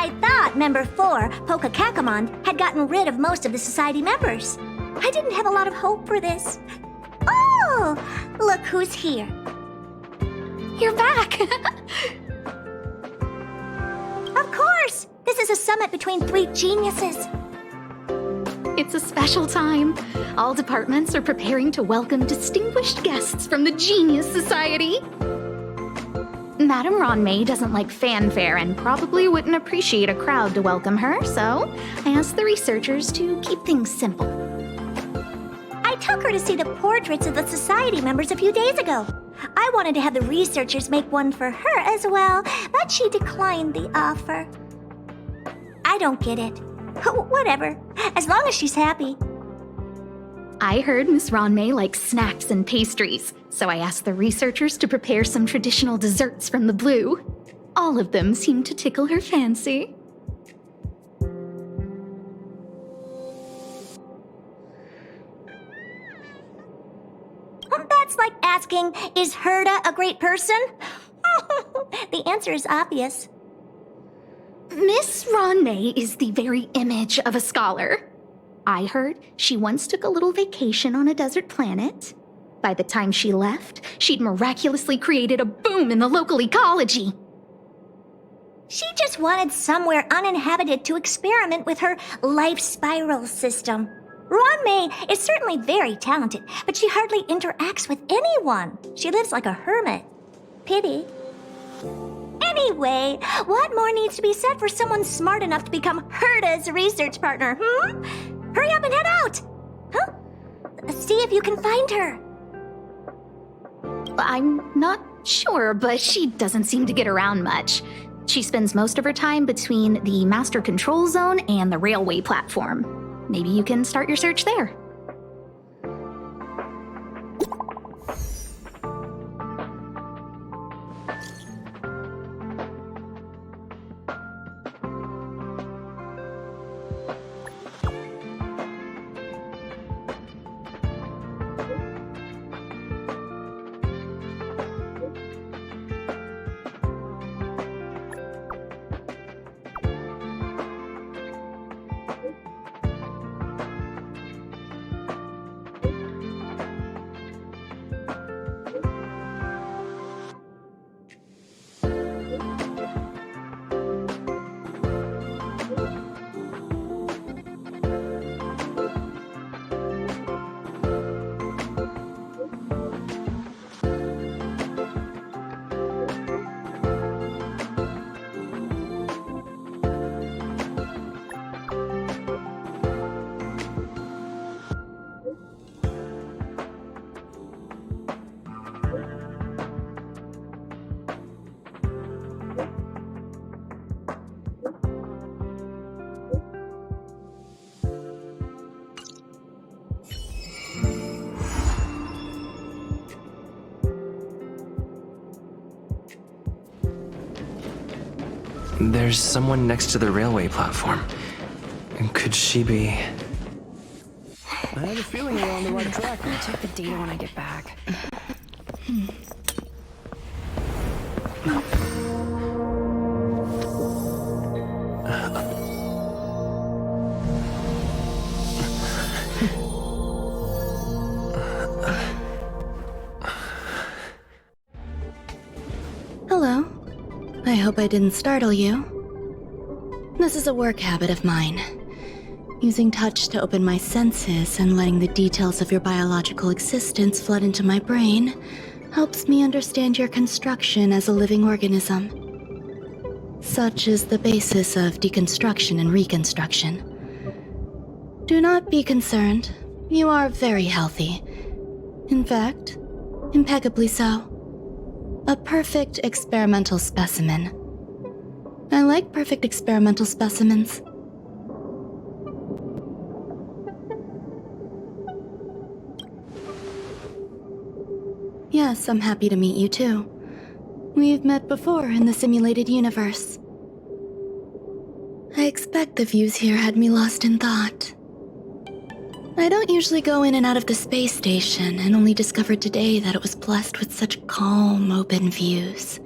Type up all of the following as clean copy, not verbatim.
I thought Member 4, Pokakakamon, had gotten rid of most of the society members. I didn't have a lot of hope for this. Oh, look who's here. You're back! Of course! This is a summit between 3 geniuses. It's a special time. All departments are preparing to welcome distinguished guests from the Genius Society. Madame Ronmei doesn't like fanfare and probably wouldn't appreciate a crowd to welcome her, so I asked the researchers to keep things simple. I took her to see the portraits of the society members a few days ago. I wanted to have the researchers make one for her as well, but she declined the offer. I don't get it. Whatever, as long as she's happy. I heard Miss Ronmei likes snacks and pastries, so I asked the researchers to prepare some traditional desserts from the blue. All of them seemed to tickle her fancy. That's like asking, is Herda a great person? The answer is obvious. Miss Ronmei is the very image of a scholar. I heard she once took a little vacation on a desert planet. By the time she left, she'd miraculously created a boom in the local ecology. She just wanted somewhere uninhabited to experiment with her life spiral system. Ronmei is certainly very talented, but she hardly interacts with anyone. She lives like a hermit. Pity. Anyway, what more needs to be said for someone smart enough to become Herda's research partner, Hurry up and head out! Huh? See if you can find her. I'm not sure, but she doesn't seem to get around much. She spends most of her time between the master control zone and the railway platform. Maybe you can start your search there. There's someone next to the railway platform. Could she be... I have a feeling we're on the right track. I'll check the data when I get back. Hello. I hope I didn't startle you. This is a work habit of mine. Using touch to open my senses and letting the details of your biological existence flood into my brain helps me understand your construction as a living organism. Such is the basis of deconstruction and reconstruction. Do not be concerned. You are very healthy. In fact, impeccably so. A perfect experimental specimen. I like perfect experimental specimens. Yes, I'm happy to meet you too. We've met before in the simulated universe. I expect the views here had me lost in thought. I don't usually go in and out of the space station, and only discovered today that it was blessed with such calm, open views.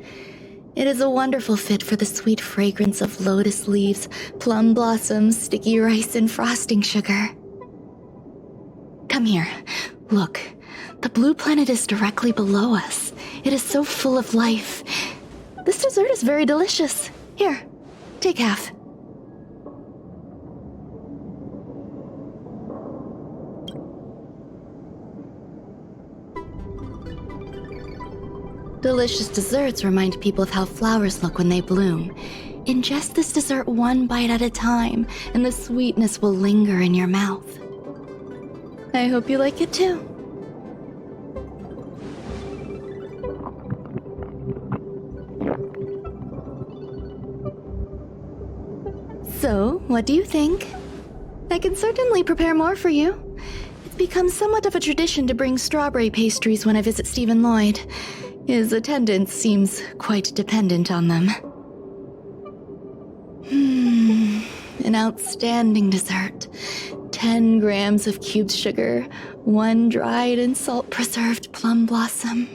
It is a wonderful fit for the sweet fragrance of lotus leaves, plum blossoms, sticky rice, and frosting sugar. Come here. Look. The blue planet is directly below us. It is so full of life. This dessert is very delicious. Here, take half. Delicious desserts remind people of how flowers look when they bloom. Ingest this dessert one bite at a time, and the sweetness will linger in your mouth. I hope you like it too. So, what do you think? I can certainly prepare more for you. It's become somewhat of a tradition to bring strawberry pastries when I visit Stephen Lloyd. His attendance seems quite dependent on them. An outstanding dessert. 10 grams of cubed sugar, 1 dried and salt-preserved plum blossom.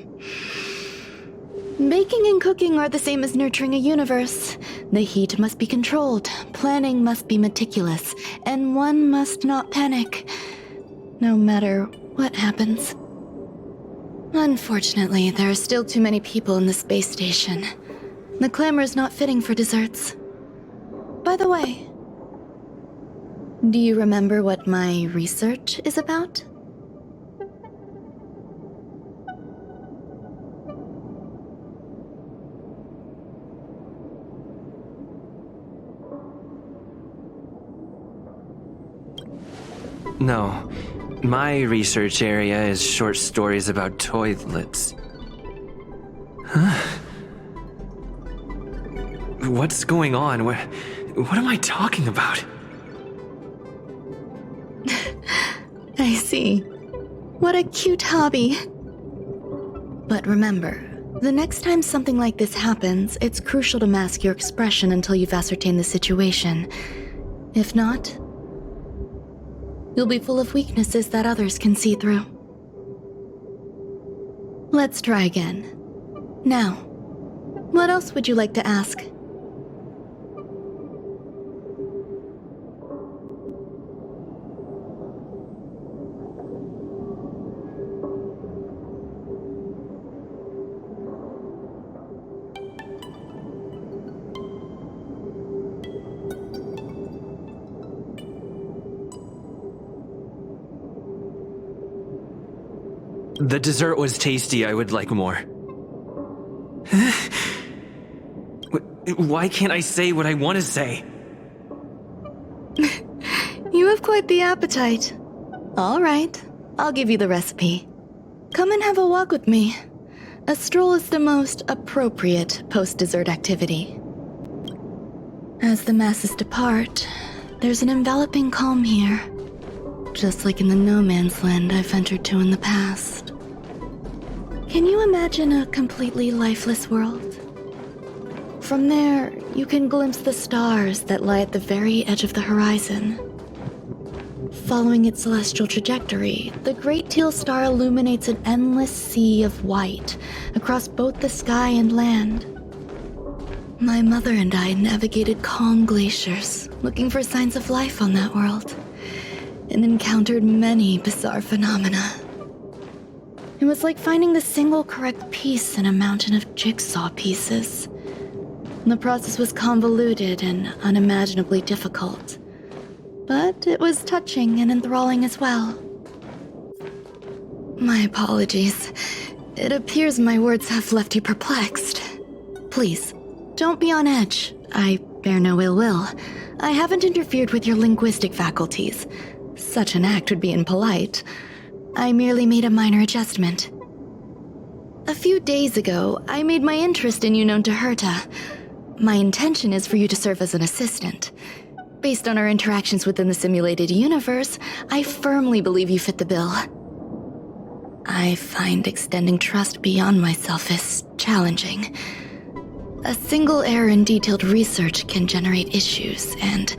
Baking and cooking are the same as nurturing a universe. The heat must be controlled, planning must be meticulous, and one must not panic, no matter what happens. Unfortunately, there are still too many people in the space station. The clamor is not fitting for desserts. By the way, do you remember what my research is about? No. My research area is short stories about toilets. Huh? What's going on? What am I talking about? I see. What a cute hobby. But remember, the next time something like this happens, it's crucial to mask your expression until you've ascertained the situation. If not, you'll be full of weaknesses that others can see through. Let's try again. Now, what else would you like to ask? The dessert was tasty. I would like more. Why can't I say what I want to say? You have quite the appetite. All right, I'll give you the recipe. Come and have a walk with me. A stroll is the most appropriate post-dessert activity. As the masses depart, there's an enveloping calm here. Just like in the no man's land I've ventured to in the past. Can you imagine a completely lifeless world? From there, you can glimpse the stars that lie at the very edge of the horizon. Following its celestial trajectory, the Great Teal Star illuminates an endless sea of white across both the sky and land. My mother and I navigated calm glaciers, looking for signs of life on that world, and encountered many bizarre phenomena. It was like finding the single correct piece in a mountain of jigsaw pieces. The process was convoluted and unimaginably difficult, but it was touching and enthralling as well. My apologies. It appears my words have left you perplexed. Please, don't be on edge. I bear no ill will. I haven't interfered with your linguistic faculties. Such an act would be impolite. I merely made a minor adjustment. A few days ago, I made my interest in you known to Herta. My intention is for you to serve as an assistant. Based on our interactions within the simulated universe, I firmly believe you fit the bill. I find extending trust beyond myself is challenging. A single error in detailed research can generate issues, and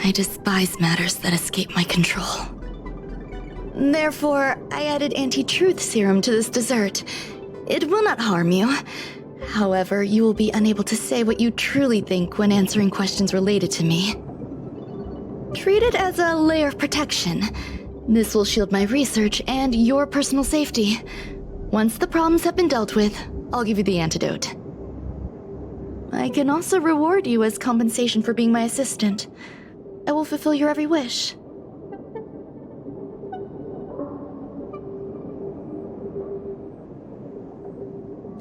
I despise matters that escape my control. Therefore, I added anti-truth serum to this dessert. It will not harm you. However, you will be unable to say what you truly think when answering questions related to me. Treat it as a layer of protection. This will shield my research and your personal safety. Once the problems have been dealt with, I'll give you the antidote. I can also reward you as compensation for being my assistant. I will fulfill your every wish.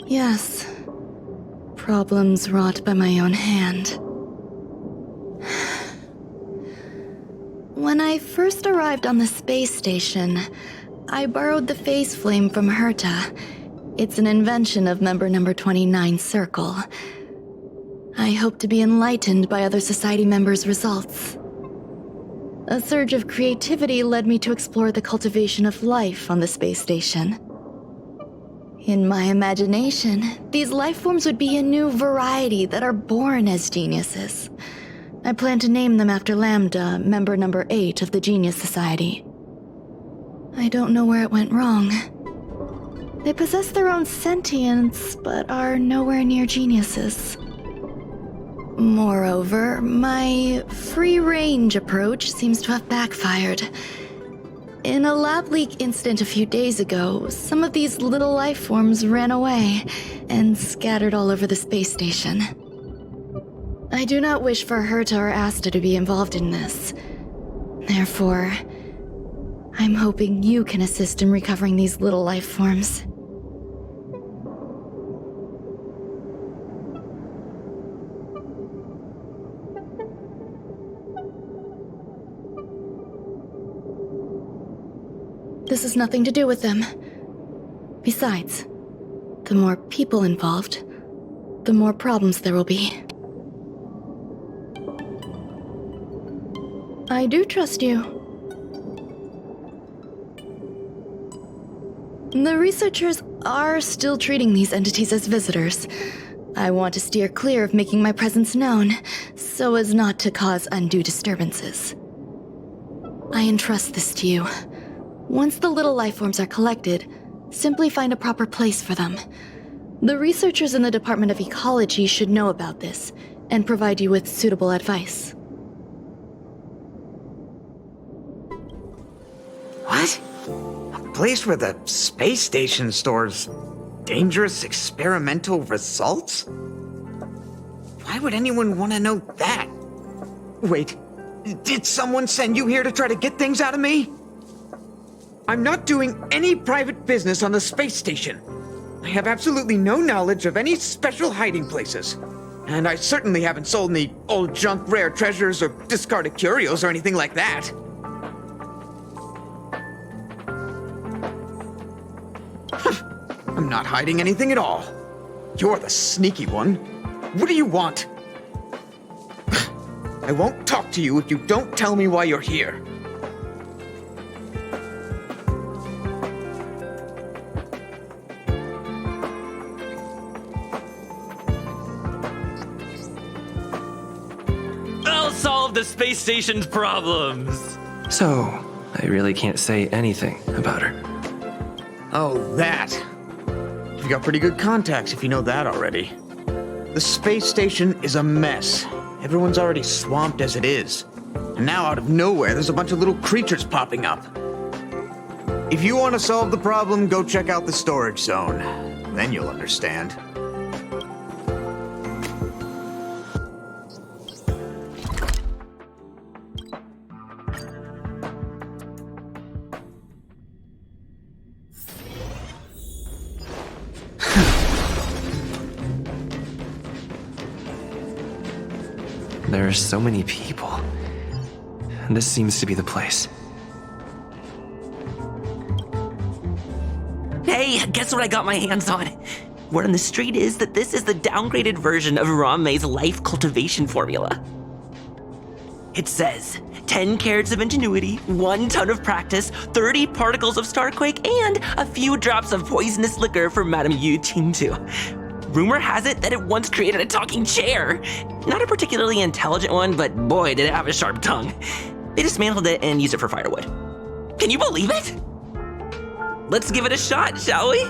Yes. Problems wrought by my own hand. When I first arrived on the space station, I borrowed the phase flame from Herta. It's an invention of member number 29's circle. I hope to be enlightened by other society members' results. A surge of creativity led me to explore the cultivation of life on the space station. In my imagination, these life forms would be a new variety that are born as geniuses. I plan to name them after Lambda, member number 8 of the Genius Society. I don't know where it went wrong. They possess their own sentience, but are nowhere near geniuses. Moreover, my free-range approach seems to have backfired. In a lab leak incident a few days ago, some of these little life forms ran away and scattered all over the space station. I do not wish for Herta or Asta to be involved in this. Therefore, I'm hoping you can assist in recovering these little life forms. This has nothing to do with them. Besides, the more people involved, the more problems there will be. I do trust you. The researchers are still treating these entities as visitors. I want to steer clear of making my presence known, so as not to cause undue disturbances. I entrust this to you. Once the little life forms are collected, simply find a proper place for them. The researchers in the Department of Ecology should know about this, and provide you with suitable advice. What? A place where the space station stores dangerous experimental results? Why would anyone want to know that? Wait, did someone send you here to try to get things out of me? I'm not doing any private business on the space station. I have absolutely no knowledge of any special hiding places. And I certainly haven't sold any old junk rare treasures or discarded curios or anything like that. I'm not hiding anything at all. You're the sneaky one. What do you want? I won't talk to you if you don't tell me why you're here. I'll solve the space station's problems. So, I really can't say anything about her. Oh, that. You've got pretty good contacts if you know that already. The space station is a mess. Everyone's already swamped as it is. And now out of nowhere, there's a bunch of little creatures popping up. If you want to solve the problem, go check out the storage zone. Then you'll understand. There are so many people. This seems to be the place. Hey, guess what I got my hands on? Word on the street is that this is the downgraded version of Ramei's life cultivation formula. It says 10 carats of ingenuity, 1 ton of practice, 30 particles of starquake, and a few drops of poisonous liquor for Madame Yu Qingtu. Rumor has it that it once created a talking chair. Not a particularly intelligent one, but boy, did it have a sharp tongue. They dismantled it and used it for firewood. Can you believe it? Let's give it a shot, shall we?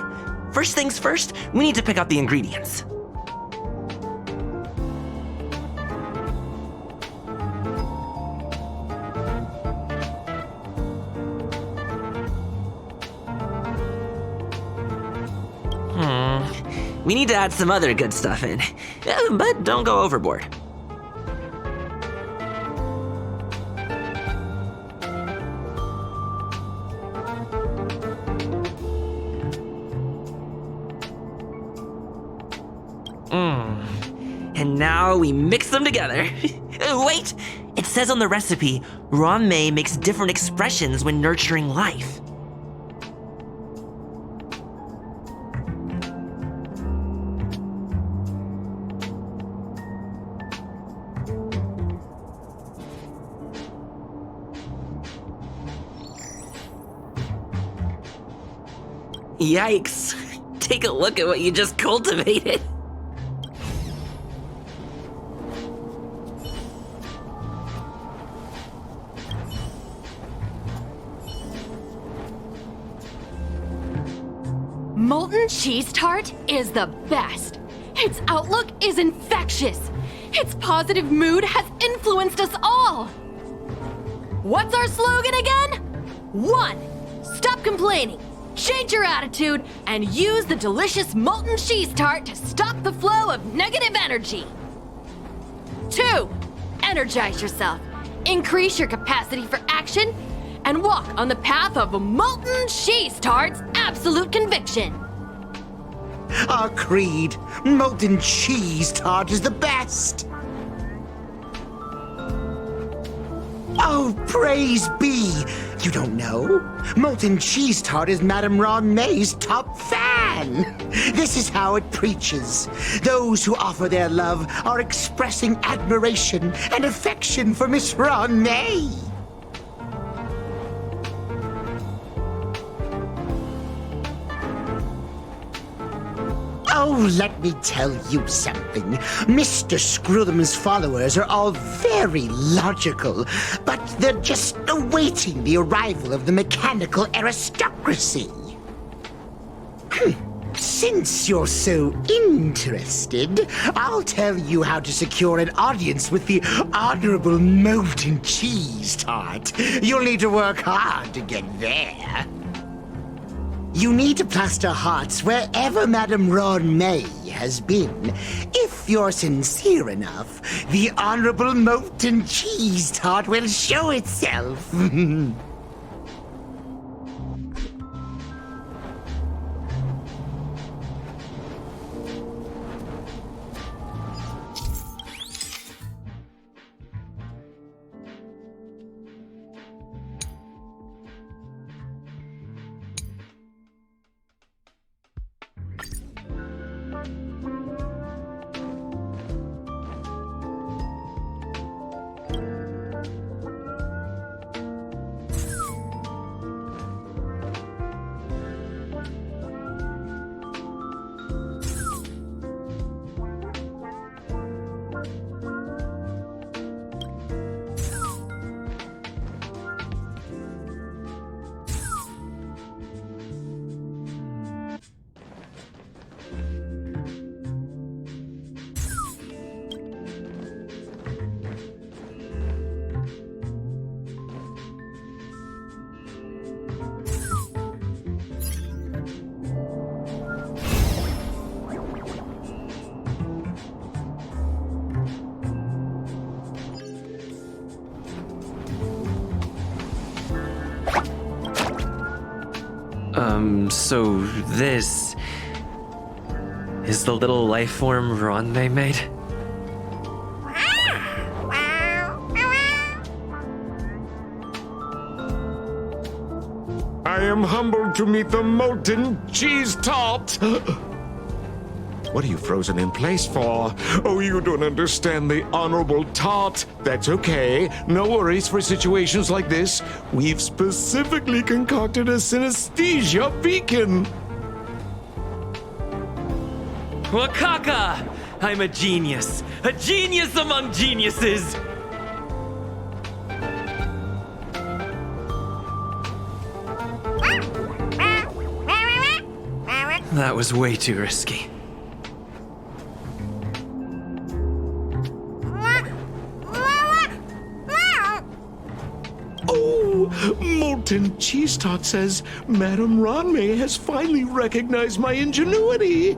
First things first, we need to pick out the ingredients. We need to add some other good stuff in, but don't go overboard. And now we mix them together. Wait! It says on the recipe, Ron-mei makes different expressions when nurturing life. Yikes! Take a look at what you just cultivated. Molten cheese tart is the best. Its outlook is infectious. Its positive mood has influenced us all. What's our slogan again? 1. Stop complaining. Change your attitude and use the delicious molten cheese tart to stop the flow of negative energy. 2. Energize yourself. Increase your capacity for action and walk on the path of molten cheese tart's absolute conviction. Our creed, molten cheese tart is the best. Oh, praise be! You don't know? Molten cheese tart is Madame Ron-mei's top fan. This is how it preaches. Those who offer their love are expressing admiration and affection for Miss Ron-mei. Oh, let me tell you something. Mr. Screwthum's followers are all very logical, but they're just awaiting the arrival of the mechanical aristocracy. Since you're so interested, I'll tell you how to secure an audience with the Honorable Molten Cheese Tart. You'll need to work hard to get there. You need to plaster hearts wherever Madame Ron-mei has been. If you're sincere enough, the Honorable Molten Cheese Tart will show itself. So this is the little life form Ron-mei made? I am humbled to meet the molten cheese tart. What are you frozen in place for? Oh, you don't understand the honorable tart. That's okay. No worries for situations like this. We've specifically concocted a synesthesia beacon. Wakaka! I'm a genius among geniuses! That was way too risky. Molten Cheese Tart says Madame Ron-mei has finally recognized my ingenuity.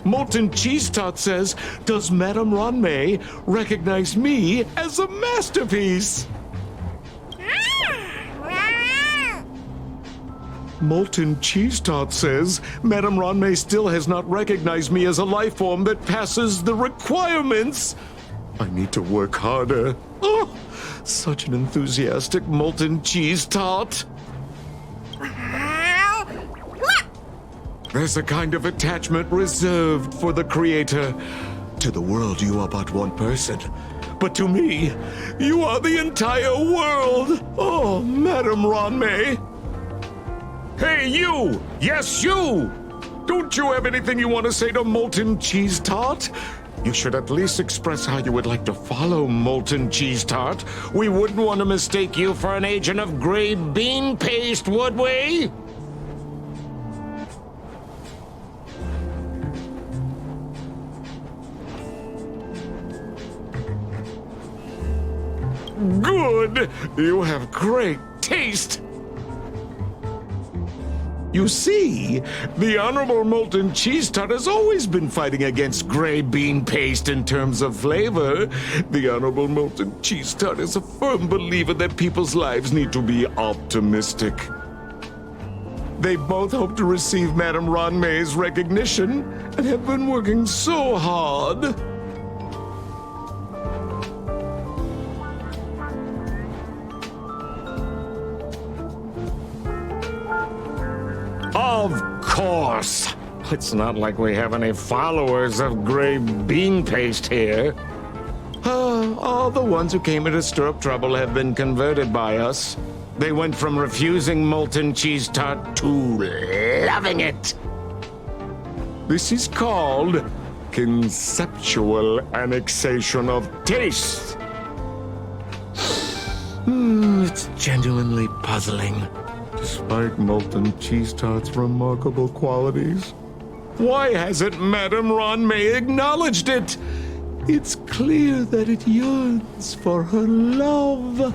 Molten Cheese Tot says, does Madame Ranmei recognize me as a masterpiece? Molten Cheese Tot says, Madame Ranmei still has not recognized me as a life form that passes the requirements. I need to work harder. Oh, such an enthusiastic Molten Cheese Tot. There's a kind of attachment reserved for the Creator. To the world, you are but one person. But to me, you are the entire world. Oh, Madame Ranmei. Hey, you! Yes, you! Don't you have anything you want to say to Molten Cheese Tot? You should at least express how you would like to follow Molten Cheese Tot. We wouldn't want to mistake you for an agent of gray bean paste, would we? Good! You have great taste! You see, the Honorable Molten Cheese Tot has always been fighting against gray bean paste in terms of flavor. The Honorable Molten Cheese Tot is a firm believer that people's lives need to be optimistic. They both hope to receive Madame Ranmei's recognition and have been working so hard. Of course! It's not like we have any followers of gray bean paste here. All the ones who came here to stir up trouble have been converted by us. They went from refusing Molten Cheese Tot to loving it. This is called conceptual annexation of taste. It's genuinely puzzling. Despite Molten Cheese Tot's remarkable qualities, why hasn't Madame Ranmei acknowledged it? It's clear that it yearns for her love.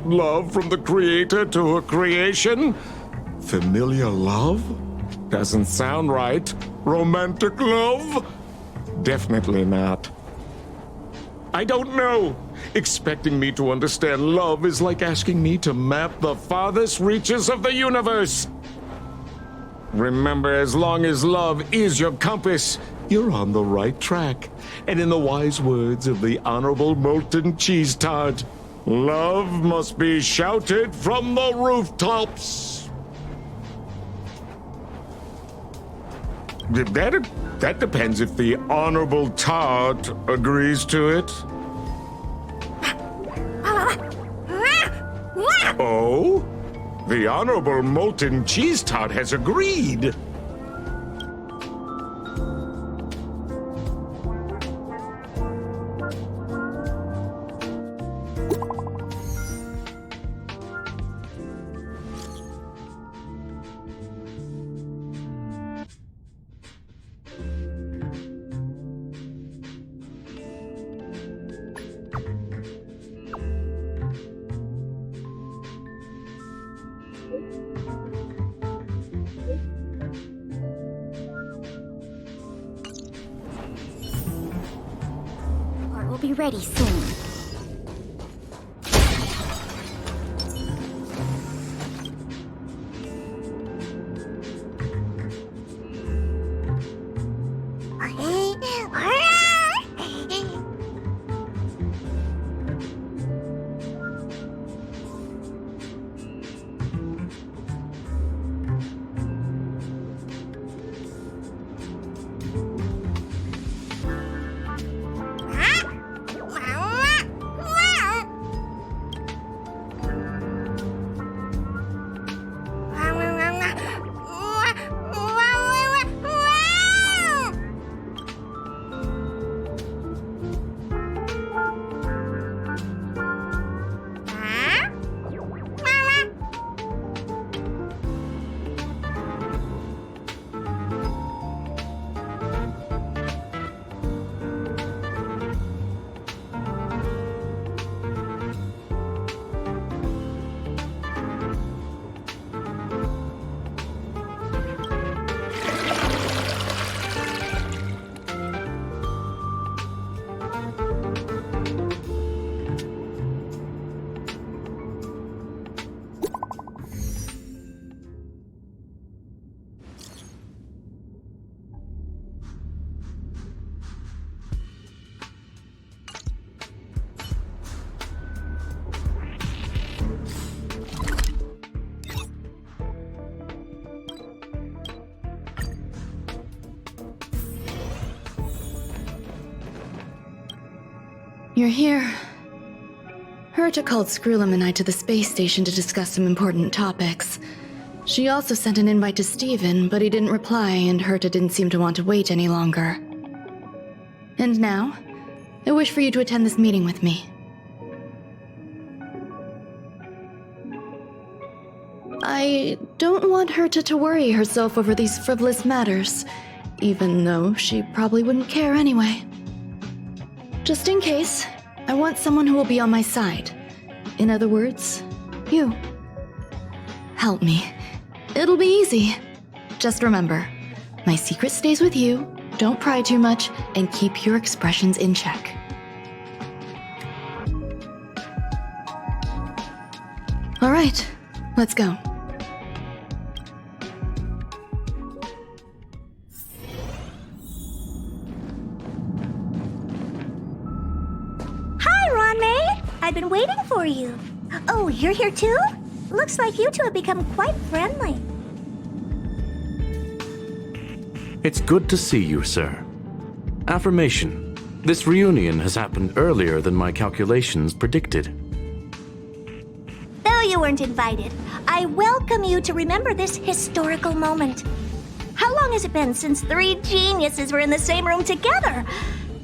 Love from the Creator to her creation? Familiar love? Doesn't sound right. Romantic love? Definitely not. I don't know. Expecting me to understand love is like asking me to map the farthest reaches of the universe. Remember, as long as love is your compass, you're on the right track. And in the wise words of the Honorable Molten Cheese Tot, love must be shouted from the rooftops. That depends if the Honorable Tot agrees to it. Oh? The Honorable Molten Cheese Tot has agreed. We'll be ready soon. You're here. Herta called Screwlum and I to the space station to discuss some important topics. She also sent an invite to Steven, but he didn't reply, and Herta didn't seem to want to wait any longer. And now, I wish for you to attend this meeting with me. I don't want Herta to worry herself over these frivolous matters, even though she probably wouldn't care anyway. Just in case, I want someone who will be on my side. In other words, you. Help me. It'll be easy. Just remember, my secret stays with you, don't pry too much, and keep your expressions in check. All right, let's go. I've been waiting for you. Oh, you're here too? Looks like you two have become quite friendly. It's good to see you, sir. Affirmation. This reunion has happened earlier than my calculations predicted. Though you weren't invited, I welcome you to remember this historical moment. How long has it been since 3 geniuses were in the same room together?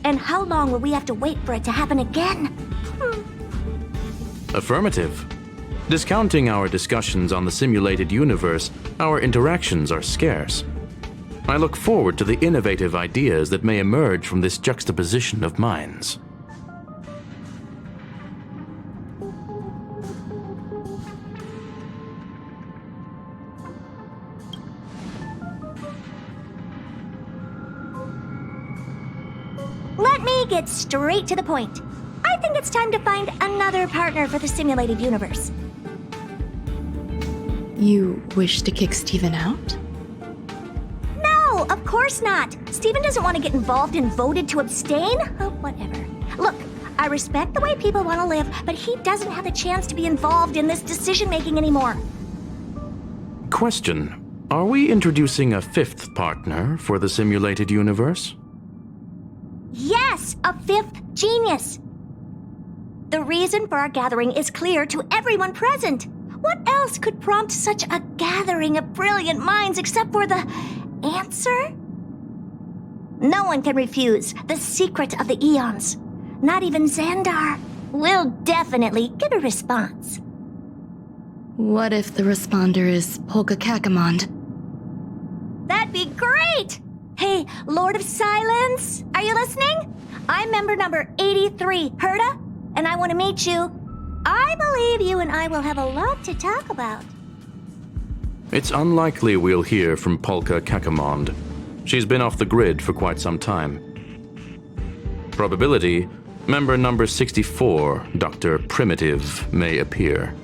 And how long will we have to wait for it to happen again? Affirmative. Discounting our discussions on the simulated universe, our interactions are scarce. I look forward to the innovative ideas that may emerge from this juxtaposition of minds. Let me get straight to the point. I think it's time to find another partner for the simulated universe. You wish to kick Steven out? No, of course not. Steven doesn't want to get involved and voted to abstain. Oh, whatever. Look, I respect the way people want to live, but he doesn't have the chance to be involved in this decision-making anymore. Question. Are we introducing a 5th partner for the simulated universe? Yes, a 5th genius. The reason for our gathering is clear to everyone present. What else could prompt such a gathering of brilliant minds except for the answer? No one can refuse the secret of the eons. Not even Xandar. We'll definitely get a response. What if the responder is Polka Kakamond? That'd be great! Hey, Lord of Silence, are you listening? I'm member number 83, Herta, and I want to meet you. I believe you and I will have a lot to talk about. It's unlikely we'll hear from Polka Kakamond. She's been off the grid for quite some time. Probability, member number 64, Dr. Primitive, may appear.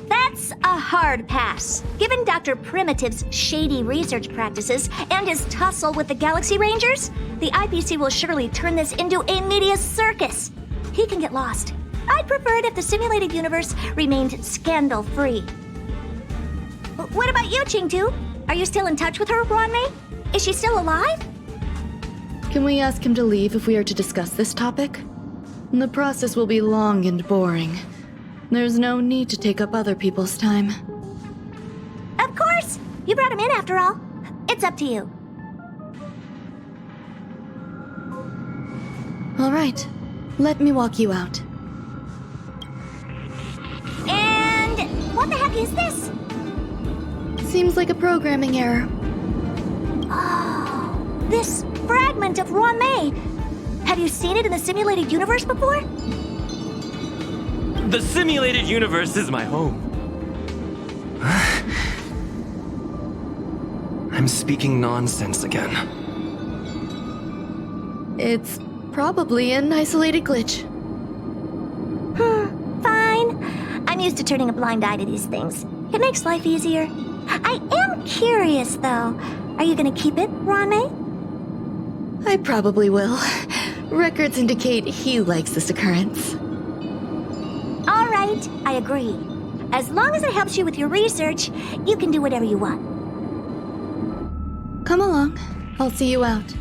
That's a hard pass. Given Dr. Primitive's shady research practices and his tussle with the Galaxy Rangers, the IPC will surely turn this into a media circus. He can get lost. I'd prefer it if the simulated universe remained scandal-free. What about you, Chingtu? Are you still in touch with her, Ronmei? Is she still alive? Can we ask him to leave if we are to discuss this topic? The process will be long and boring. There's no need to take up other people's time. Of course! You brought him in after all. It's up to you. All right. Let me walk you out. And what the heck is this? Seems like a programming error. Oh, this fragment of Ronmei. Have you seen it in the simulated universe before? The simulated universe is my home. I'm speaking nonsense again. It's probably an isolated glitch. Fine. I'm used to turning a blind eye to these things. It makes life easier. I am curious, though. Are you gonna keep it, Ronmei? I probably will. Records indicate he likes this occurrence. All right, I agree. As long as it helps you with your research, you can do whatever you want. Come along. I'll see you out.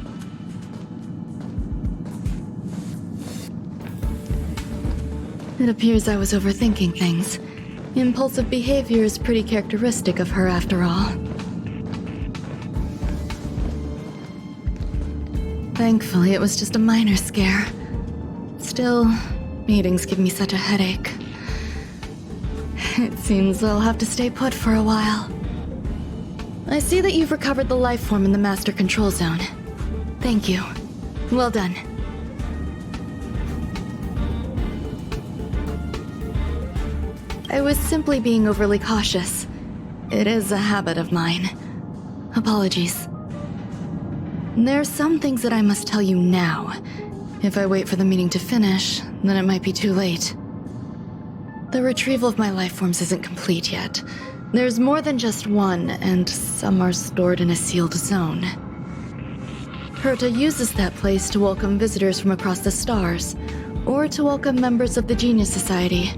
It appears I was overthinking things. Impulsive behavior is pretty characteristic of her after all. Thankfully, it was just a minor scare. Still, meetings give me such a headache. It seems I'll have to stay put for a while. I see that you've recovered the life form in the Master Control Zone. Thank you. Well done. I was simply being overly cautious. It is a habit of mine. Apologies. There are some things that I must tell you now. If I wait for the meeting to finish, then it might be too late. The retrieval of my life forms isn't complete yet. There's more than just one, and some are stored in a sealed zone. Herta uses that place to welcome visitors from across the stars, or to welcome members of the Genius Society.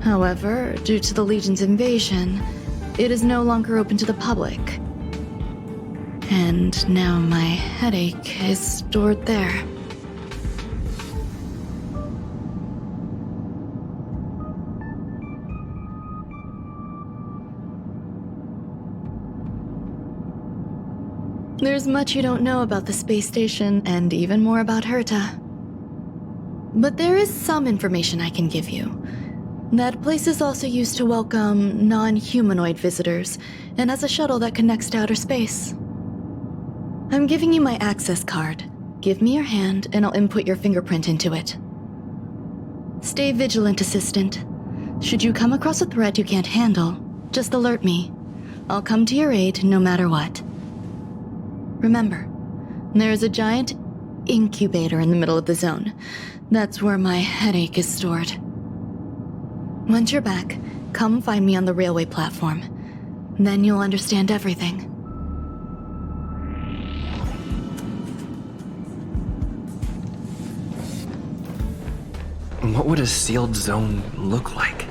However, due to the Legion's invasion, it is no longer open to the public. And now my headache is stored there. There's much you don't know about the space station, and even more about Herta. But there is some information I can give you. That place is also used to welcome non-humanoid visitors, and has a shuttle that connects to outer space. I'm giving you my access card. Give me your hand, and I'll input your fingerprint into it. Stay vigilant, Assistant. Should you come across a threat you can't handle, just alert me. I'll come to your aid no matter what. Remember, there is a giant incubator in the middle of the zone. That's where my headache is stored. Once you're back, come find me on the railway platform. Then you'll understand everything. What would a sealed zone look like?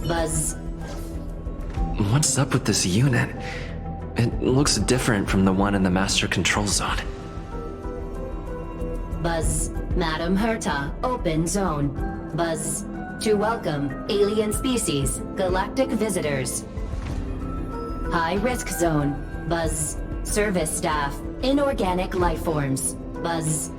Buzz. What's up with this unit? It looks different from the one in the Master Control Zone. Buzz. Madam Herta, open zone. Buzz. To welcome alien species, galactic visitors. High risk zone. Buzz. Service staff, inorganic life forms. Buzz.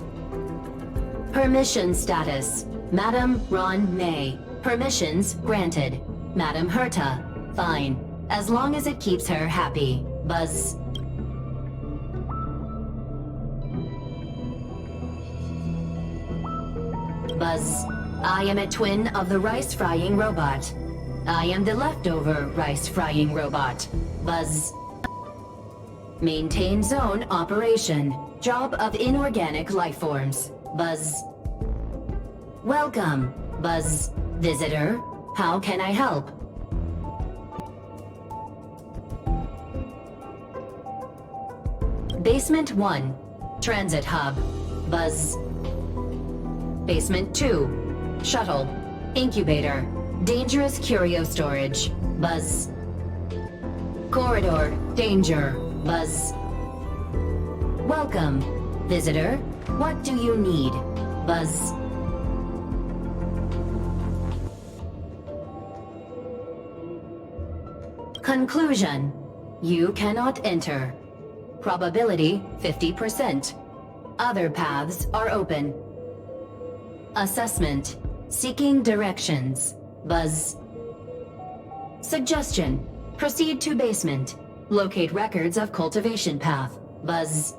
Permission status. Madam Ron May. Permissions granted. Madam Herta. Fine. As long as it keeps her happy. Buzz. Buzz. I am a twin of the rice-frying robot. I am the leftover rice-frying robot. Buzz. Maintain zone operation. Job of inorganic life forms. Buzz. Welcome, Buzz. Visitor, how can I help? Basement 1, Transit Hub. Buzz. Basement 2, Shuttle. Incubator. Dangerous curio storage. Buzz. Corridor, danger, buzz. Welcome, visitor. What do you need? Buzz. Conclusion. You cannot enter. Probability 50%. Other paths are open. Assessment. Seeking directions. Buzz. Suggestion. Proceed to basement. Locate records of cultivation path. Buzz.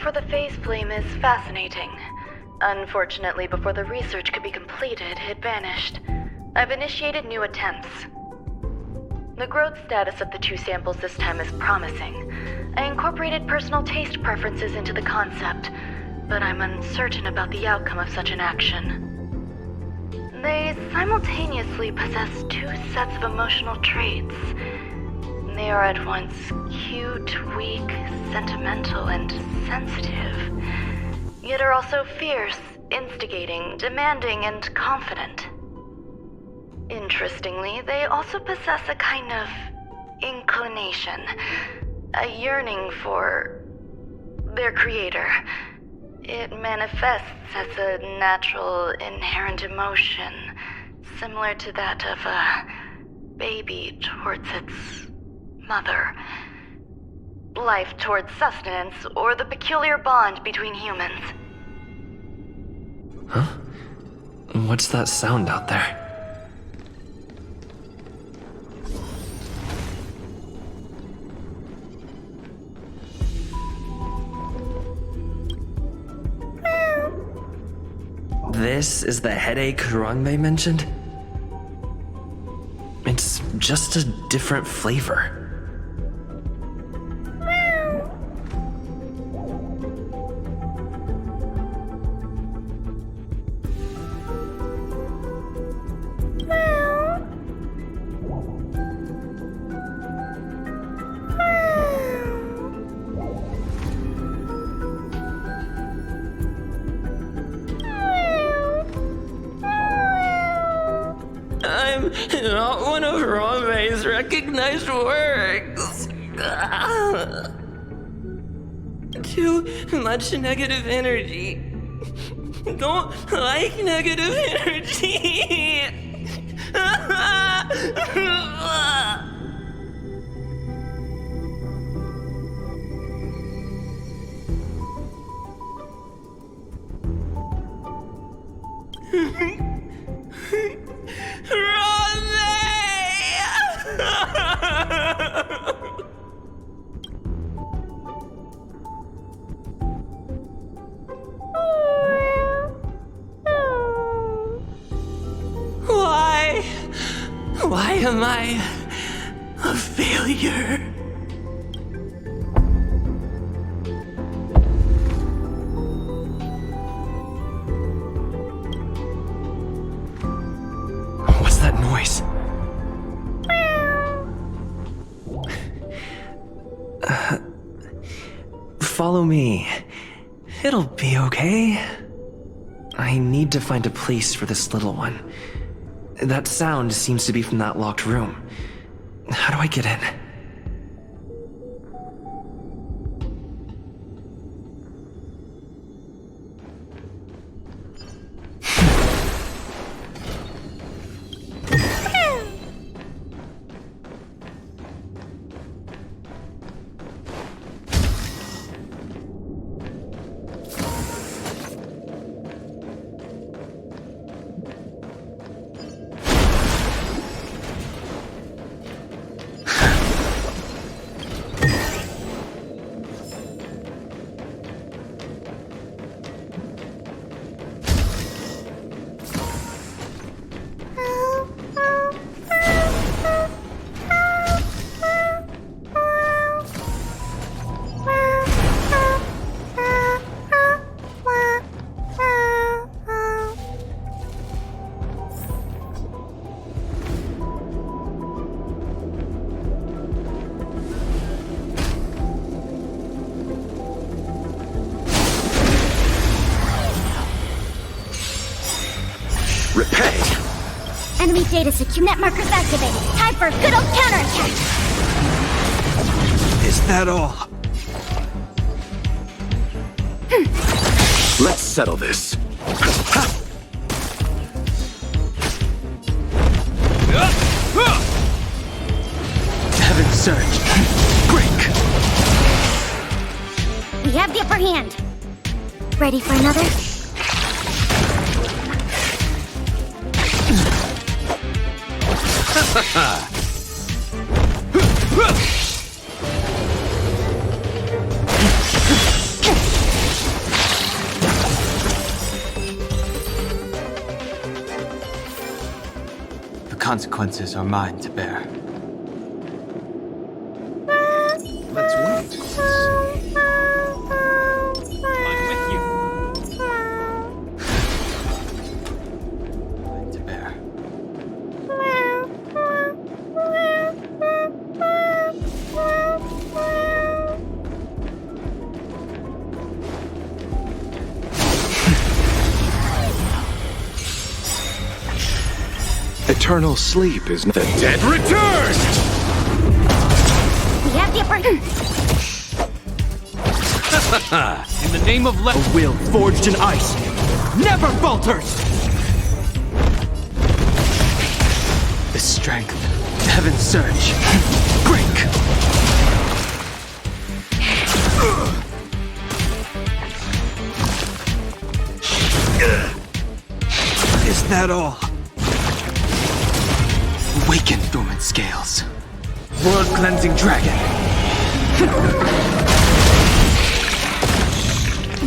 For the phase flame is fascinating. Unfortunately, before the research could be completed, it vanished. I've initiated new attempts. The growth status of the two samples this time is promising. I incorporated personal taste preferences into the concept, but I'm uncertain about the outcome of such an action. They simultaneously possess two sets of emotional traits. They are at once cute, weak, sentimental, and sensitive, yet are also fierce, instigating, demanding, and confident. Interestingly, they also possess a kind of inclination, a yearning for their creator. It manifests as a natural, inherent emotion, similar to that of a baby towards its mother. Life towards sustenance, or the peculiar bond between humans. Huh? What's that sound out there? This is the headache Rongmei mentioned? It's just a different flavor. Not one of Rongmei's recognized works. Too much negative energy. Don't like negative energy. Why am I a failure? What's that noise? Follow me. It'll be okay. I need to find a place for this little one. That sound seems to be from that locked room. How do I get in? Enemy data secure. Net markers activated. Time for a good old counterattack. Is that all? Let's settle this. Heaven surge. Break. We have the upper hand. Ready for another? The consequences are mine to bear. Let's wait. I'm with you. Mine to bear. Eternal sleep is the dead return! We have the upper In the name of a will forged in ice never falters! The strength. Heaven surge. Break! Is that all? Awaken, dormant scales. World-cleansing dragon.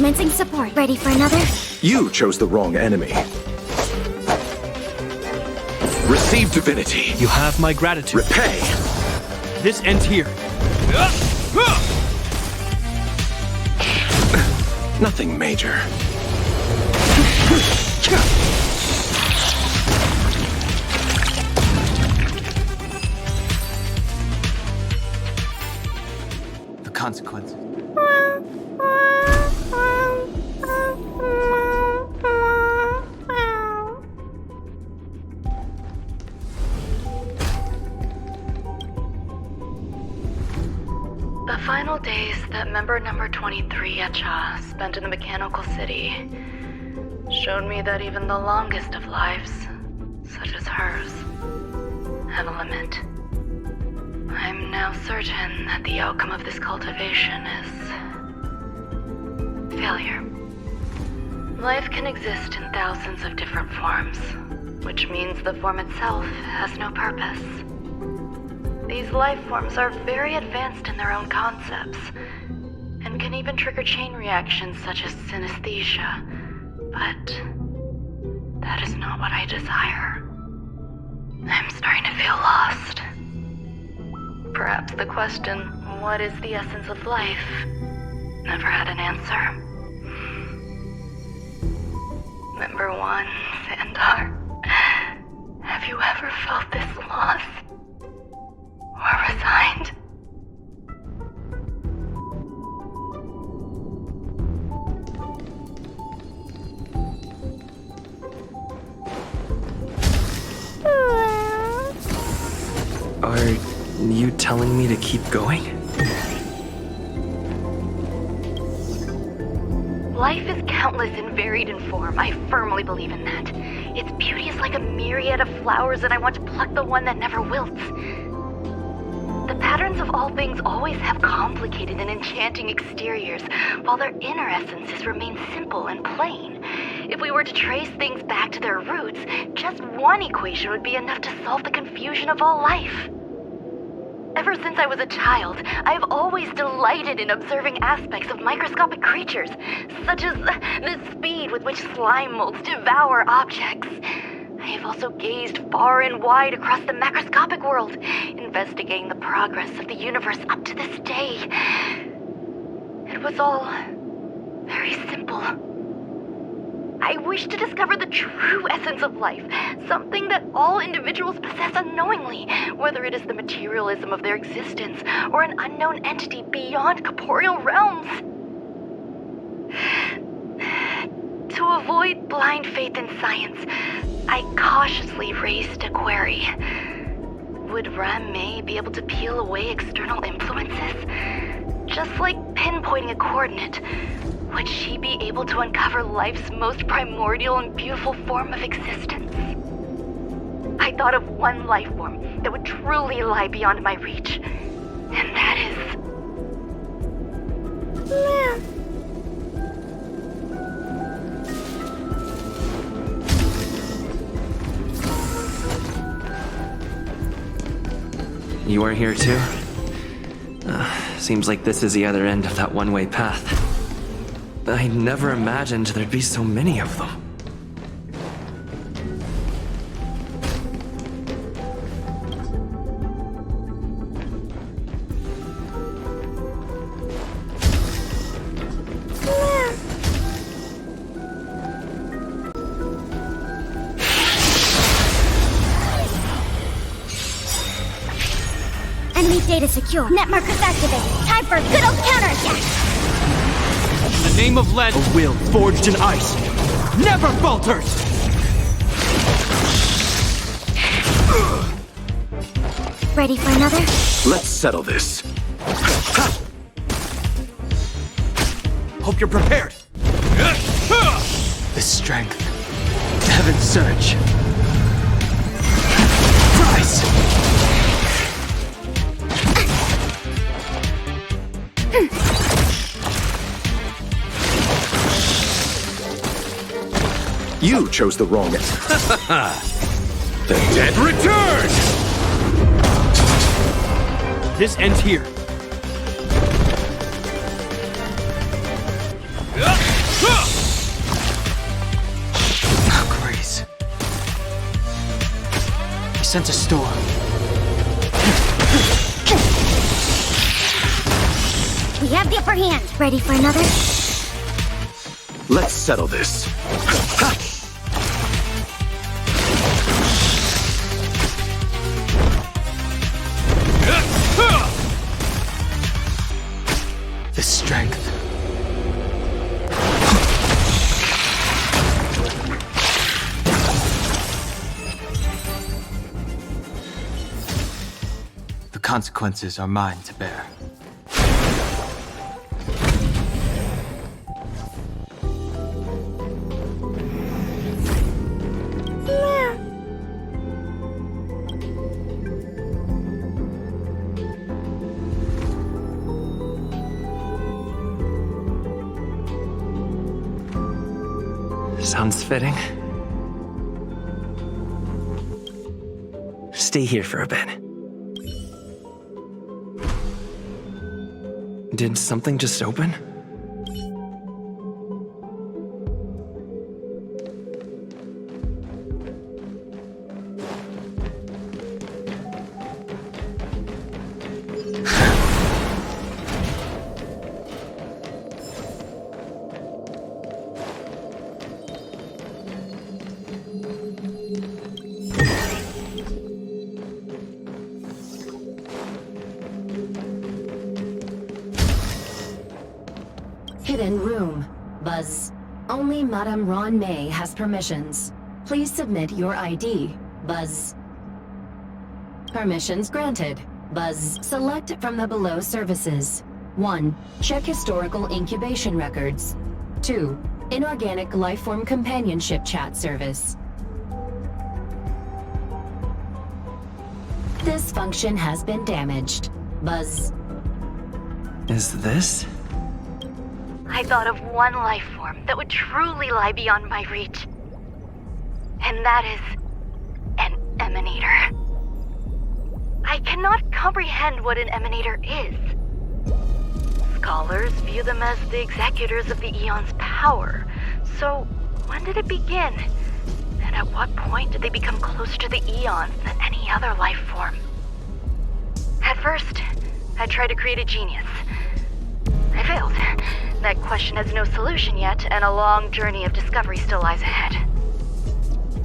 commencing support. Ready for another? You chose the wrong enemy. Receive divinity. You have my gratitude. Repay. This ends here. Nothing major. The consequences. The final days that member number 23 at Cha spent in the mechanical city showed me that even the longest of lives, such as hers, have a limit. I'm now certain that the outcome of this cultivation is failure. Life can exist in thousands of different forms, which means the form itself has no purpose. These life forms are very advanced in their own concepts, and can even trigger chain reactions such as synesthesia, but that is not what I desire. I'm starting to feel lost. Perhaps the question, what is the essence of life, never had an answer. Member 1, Sandar, have you ever felt this loss? Or resigned? Are you telling me to keep going? Life is countless and varied in form. I firmly believe in that. Its beauty is like a myriad of flowers, and I want to pluck the one that never wilts. The patterns of all things always have complicated and enchanting exteriors, while their inner essences remain simple and plain. If we were to trace things back to their roots, just one equation would be enough to solve the confusion of all life. Ever since I was a child, I have always delighted in observing aspects of microscopic creatures, such as the speed with which slime molds devour objects. I have also gazed far and wide across the macroscopic world, investigating the progress of the universe up to this day. It was all very simple. I wish to discover the true essence of life, something that all individuals possess unknowingly, whether it is the materialism of their existence or an unknown entity beyond corporeal realms. To To avoid blind faith in science, I cautiously raised a query. Would Ram-Mei be able to peel away external influences? Just like pinpointing a coordinate, would she be able to uncover life's most primordial and beautiful form of existence? I thought of one life form that would truly lie beyond my reach, and that is... You are here too? Seems like this is the other end of that one-way path. I never imagined there'd be so many of them. Enemy data secure. Net markers activated. Time for a good old counterattack. In the name of lead, a will forged in ice never falters! Ready for another? Let's settle this. Hope you're prepared. The strength. Heaven's surge. Rise! You chose the wrong. The dead return! This ends here. Grace. I sense a storm. We have the upper hand. Ready for another? Let's settle this. The strength. The consequences are mine to bear. Sounds fitting. Stay here for a bit. Did something just open? Hidden room. Buzz. Only Madame Ron-Mei has permissions. Please submit your ID. Buzz. Permissions granted. Buzz. Select from the below services. 1. Check historical incubation records. 2. Inorganic lifeform companionship chat service. This function has been damaged. Buzz. Is this? I thought of one life form that would truly lie beyond my reach. And that is an emanator. I cannot comprehend what an emanator is. Scholars view them as the executors of the Eon's power. So, when did it begin? And at what point did they become closer to the Eons than any other life form? At first, I tried to create a genius. I failed. That question has no solution yet, and a long journey of discovery still lies ahead.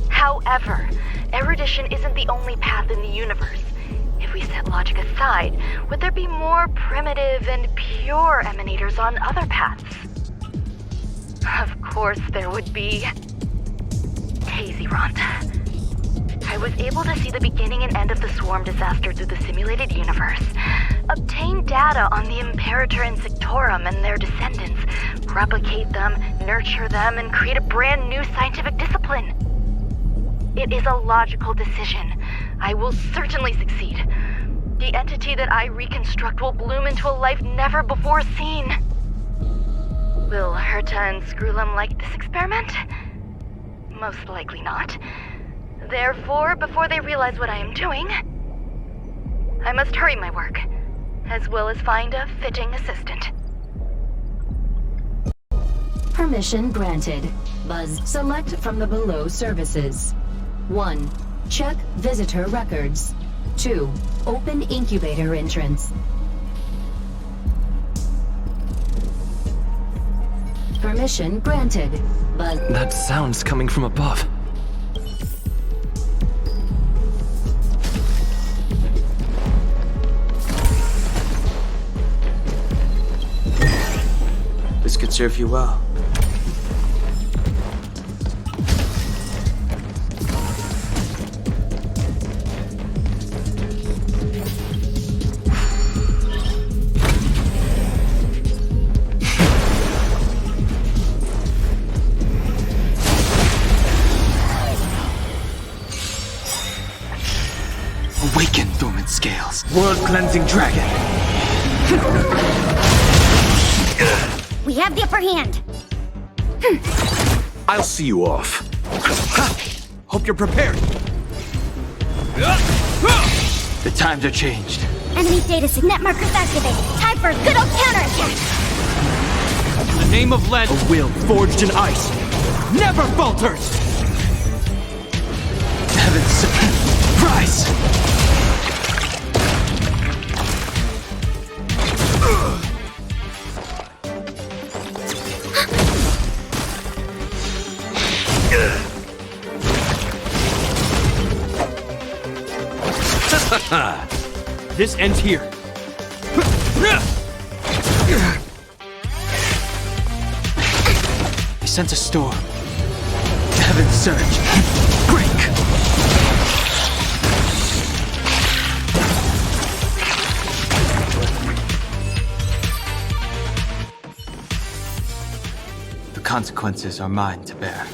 However, erudition isn't the only path in the universe. If we set logic aside, would there be more primitive and pure emanators on other paths? Of course there would be hazy, Ront. I was able to see the beginning and end of the swarm disaster through the simulated universe, obtain data on the Imperator and Sectorum and their descendants, replicate them, nurture them, and create a brand new scientific discipline. It is a logical decision. I will certainly succeed. The entity that I reconstruct will bloom into a life never before seen. Will Herta and Screwlum like this experiment? Most likely not. Therefore, before they realize what I am doing, I must hurry my work, as well as find a fitting assistant. Permission granted. Buzz, select from the below services. 1. Check visitor records. 2. Open incubator entrance. Permission granted. Buzz. That sound's coming from above. This could serve you well. Awaken, dormant scales. World-cleansing dragon. We have the upper hand. I'll see you off. Hope you're prepared. The times are changed. Enemy data net markers activated. Time for a good old counterattack. In the name of Lead, a will forged in ice never falters. Heaven's prize. This ends here. I sense a storm. Heaven's surge. Break! The consequences are mine to bear.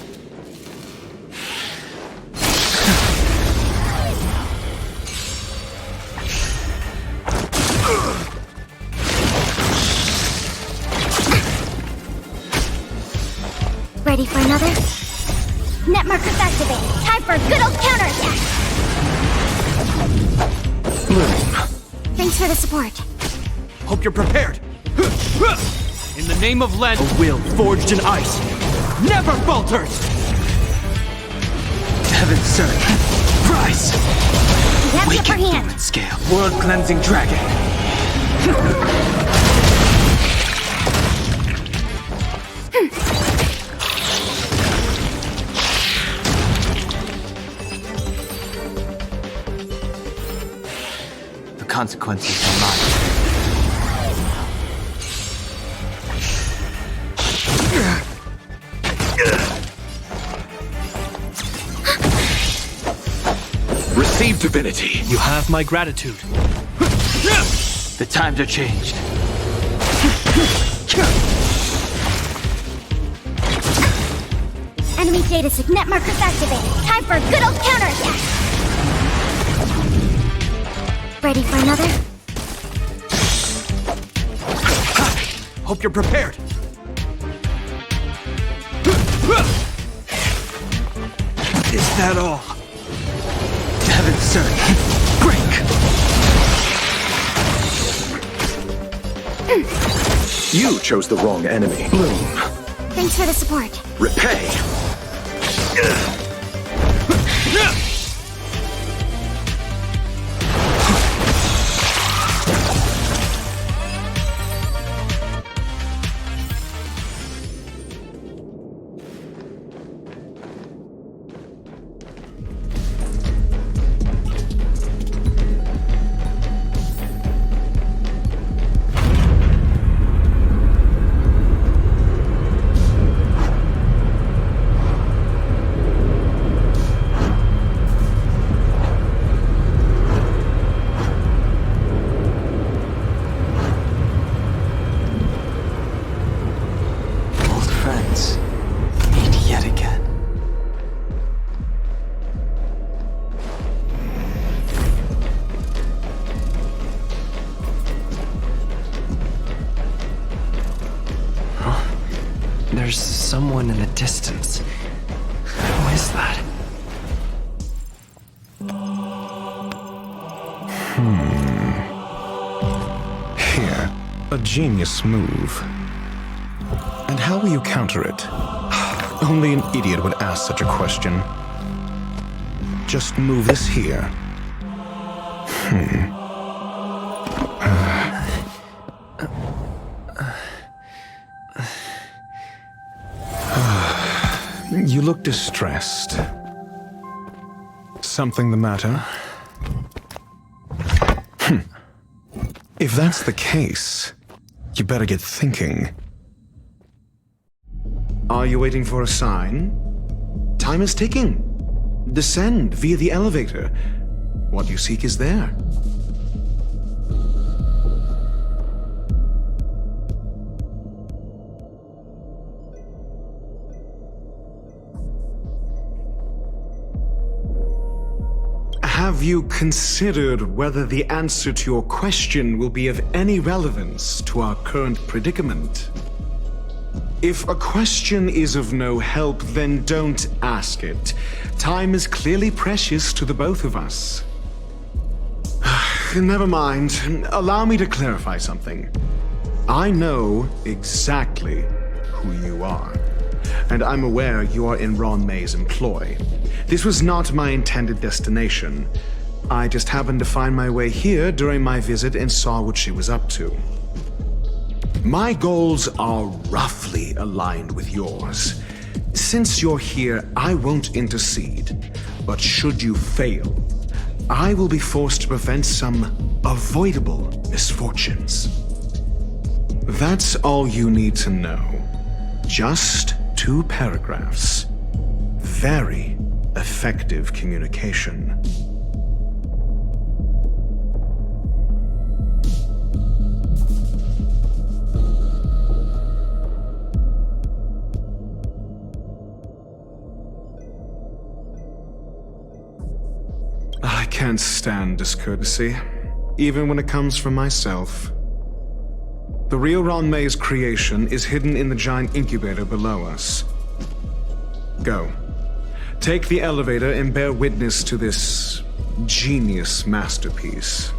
Ready for another? Net markers activated. Time for a good old counterattack. Thanks for the support. Hope you're prepared. In the name of Lead, a will forged in ice never falters. Heaven's surge. Rise! We have the upper Awaken, hand. dormant scale. World-cleansing dragon. The consequences are mine. Receive divinity. You have my gratitude. The times are changed. Enemy data net markers activated. Time for a good old counterattack. Ready for another? Hope you're prepared. Is that all? Heaven's surge. Break! You chose the wrong enemy. Bloom. Thanks for the support. Repay. There's someone in the distance. Who is that? Here, a genius move. And how will you counter it? Only an idiot would ask such a question. Just move this here. You look distressed. Something the matter? If that's the case, you better get thinking. Are you waiting for a sign? Time is ticking. Descend via the elevator. What you seek is there. Have you considered whether the answer to your question will be of any relevance to our current predicament? If a question is of no help, then don't ask it. Time is clearly precious to the both of us. Never mind. Allow me to clarify something. I know exactly who you are, and I'm aware you are in Ron May's employ. This was not my intended destination. I just happened to find my way here during my visit and saw what she was up to. My goals are roughly aligned with yours. Since you're here, I won't intercede. But should you fail, I will be forced to prevent some avoidable misfortunes. That's all you need to know. Just 2 paragraphs. Very effective communication. I can't stand discourtesy, even when it comes from myself. The real Ron May's creation is hidden in the giant incubator below us. Go. Take the elevator and bear witness to this genius masterpiece.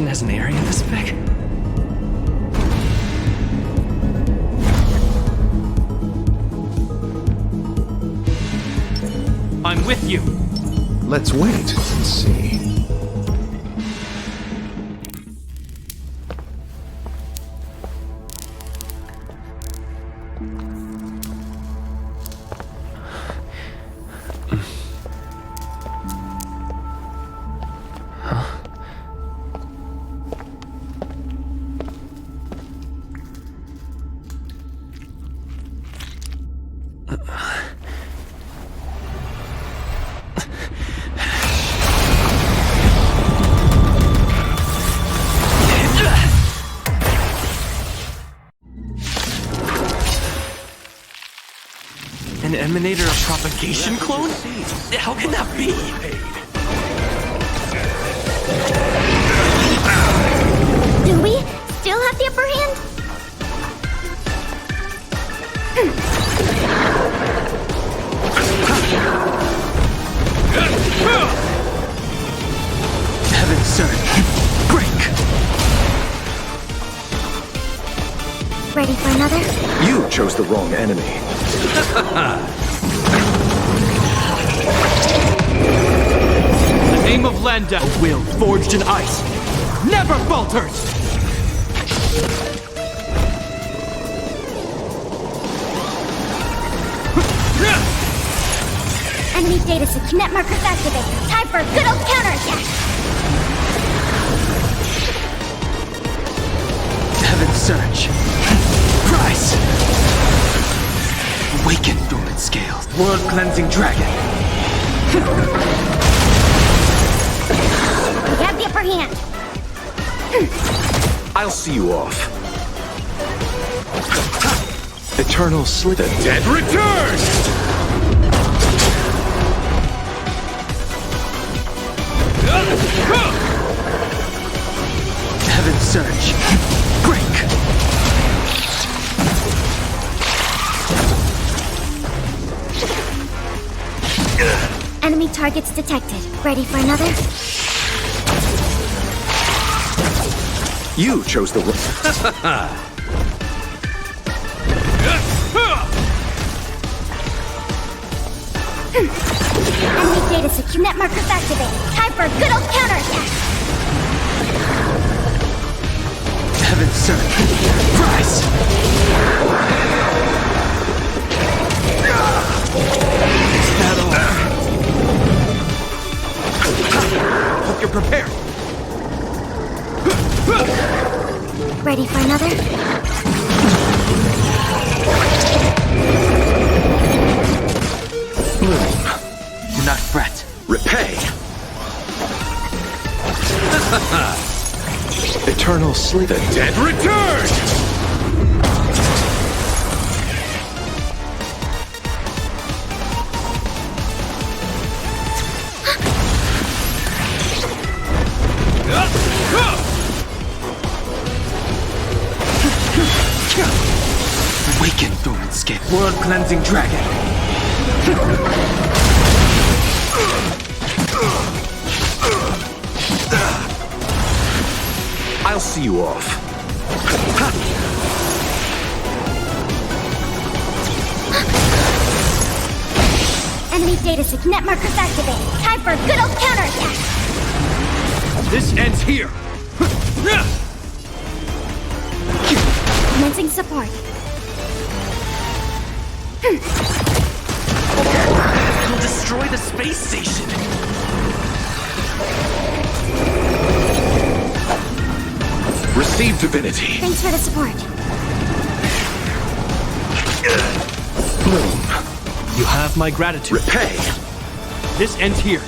Has an area this big? I'm with you. Let's wait and see. An emanator of propagation clone? How can that be? Do we still have the upper hand? Heaven surge. Break. Ready for another? You chose the wrong enemy. The name of Landa, a will forged in ice, never falters! Enemy data sync net markers activated. Time for a good old counterattack. Heaven Surge. Rise! Awaken dormant scales. World cleansing dragon. We have the upper hand. I'll see you off. Eternal sleep. The dead return! Heaven Surge. Break! Enemy targets detected. Ready for another? You chose the Enemy data sync net markers activated. Time for a good old counterattack. Heaven Surge. Rise! Is that all? Hope you're prepared. Ready for another? Do not fret. repay. Eternal sleep. The dead return! Awaken, dormant scale. World cleansing dragon. I'll see you off. Enemy data sync net markers activated. Time for a good old counterattack. This ends here. Commencing support. It'll destroy the space station. Receive divinity. Thanks for the support. Bloom. You have my gratitude. Repay. This ends here.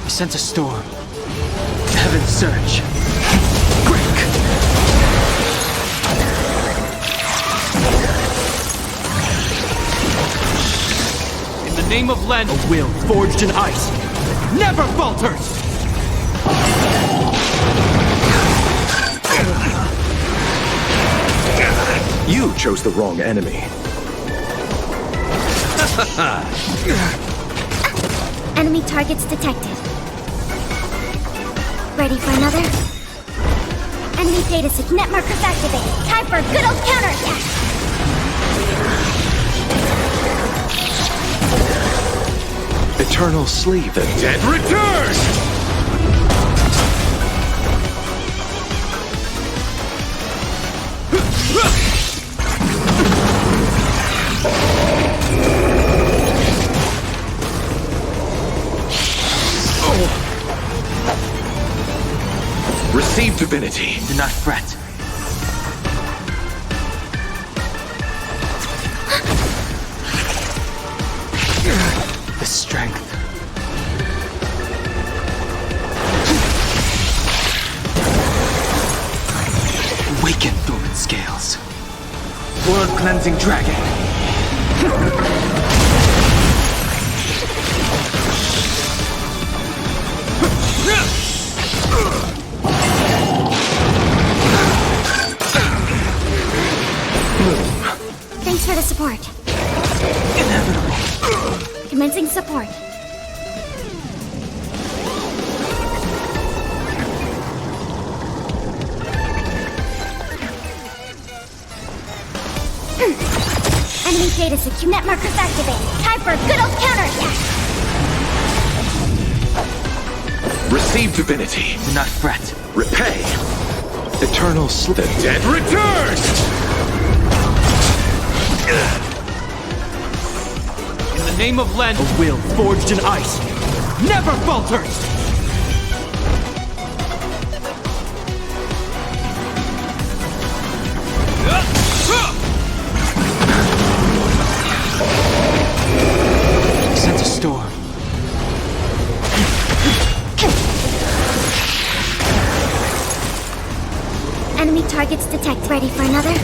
I sense a storm. Heaven surge. Break! In the name of Len, a will forged in ice never falters! You chose the wrong enemy. Enemy targets detected. Ready for another? Enemy data sync net markers activated. Time for a good old counterattack. Eternal sleep. The dead return! Receive divinity. Do not fret. The strength. Awaken, dormant scales. World cleansing dragon. Thanks for the support. Inevitable. Commencing support. Enemy data sync net markers activated. Time for a good old counterattack. Receive divinity. Do not fret. Repay. Eternal The dead return! In the name of Len, a will forged in ice never falters! Sense a storm. Enemy targets detect. Ready for another?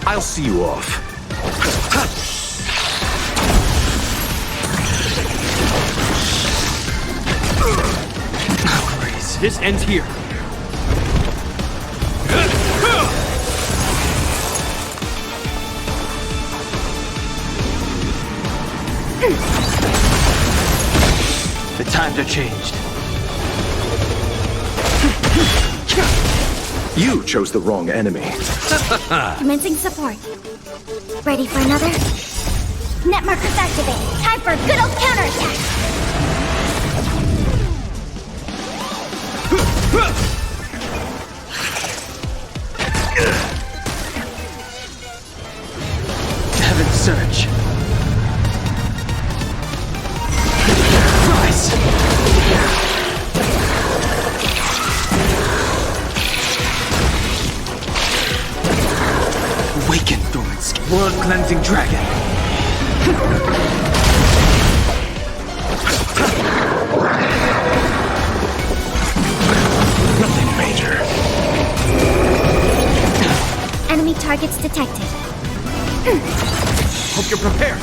I'll see you off. This ends here. The times are changed. You chose the wrong enemy. Commencing support. Ready for another? Net markers activated. Time for a good old counterattack. Heaven surge. Rise. Awaken, Thorns. World cleansing dragon. Nothing major. Enemy targets detected. Hope you're prepared.